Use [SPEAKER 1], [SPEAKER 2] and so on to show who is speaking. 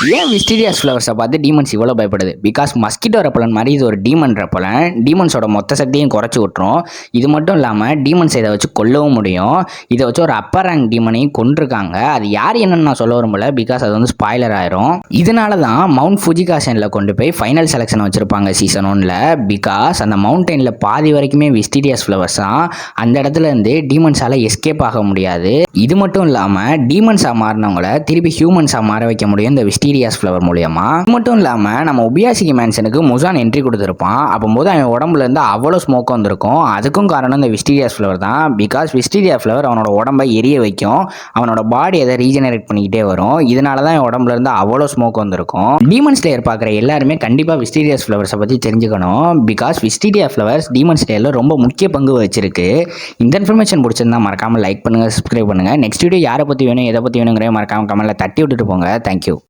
[SPEAKER 1] ஏன் விஸ்டீரியாஸ் ஃப்ளவர்ஸை பார்த்து டீமன்ஸ் இவ்வளோ பயப்படுது? பிகாஸ் மஸ்கிட்டோ ரெப்பலன் மாதிரி இது ஒரு டீமன் ரெப்பலன். டீமன்ஸோட மொத்த சக்தியும் குறைச்சி விட்டுரும். இது மட்டும் இல்லாமல் டீமன்ஸை இதை வச்சு கொல்லவும் முடியும். இதை வச்சு ஒரு அப்பர் ரேங்க் டீமனையும் கொண்டிருக்காங்க. அது யார் என்னன்னு நான் சொல்ல வரும்போல, பிகாஸ் அது வந்து ஸ்பாய்லர் ஆயிரும். இதனால தான் மவுண்ட் ஃபுஜிகாஷனில் கொண்டு போய் ஃபைனல் செலெக்ஷன் வச்சிருப்பாங்க சீசன் 1ல். பிகாஸ் அந்த மவுண்டனில் பாதி வரைக்குமே விஸ்டீரியாஸ் ஃப்ளவர்ஸ் தான். அந்த இடத்துல இருந்து டீமன்ஸால் எஸ்கேப் ஆக முடியாது. இது மட்டும் இல்லாமல் டீமன்ஸாக மாறினவங்கள திருப்பி ஹியூமன்ஸாக மாற வைக்க முடியும் இந்த விஸ்டீரியாஸ் ஃப்ளவர் மூலியமா. இது மட்டும் இல்லாமல் நம்ம ஒபியாசிகி மேன்ஷனுக்கு முசான் என்ட்ரி கொடுத்துருப்பான். அப்போது அவன் உடம்புல இருந்து அவ்வளோ ஸ்மோக் வந்திருக்கும். அதுக்கும் காரணம் இந்த விஸ்டீரியாஸ் ஃப்ளவர் தான். பிகாஸ் விஸ்டீரியா ஃப்ளவர் அவனோட உடம்பை எரிய வைக்கும். அவனோட பாடி அதை ரீஜெனரேட் பண்ணிக்கிட்டே வரும். இதனால தான் என் உடம்புல இருந்து அவ்வளோ ஸ்மோக் வந்திருக்கும். டீமன் ஸ்லேயர் பார்க்குற எல்லாருமே கண்டிப்பாக விஸ்டீரியாஸ் ஃப்ளவர்ஸை பற்றி தெரிஞ்சுக்கணும். பிகாஸ் விஸ்டீரியா ஃப்ளவர்ஸ் டீமன் ஸ்லேயரில் ரொம்ப முக்கிய பங்கு வச்சிருக்கு. இந்த இன்ஃபர்மேஷன் பிடிச்சிருந்தா மறக்காமல் லைக் பண்ணுங்கள், சப்ஸ்கிரைப் பண்ணுங்கள். நெக்ஸ்ட் வீடியோ யாரை பற்றி வேணும், எதை பற்றி வேணுங்கிற மறக்காமல் கமெண்ட்டில் தட்டி விட்டுட்டு போங்க. தேங்க்யூ.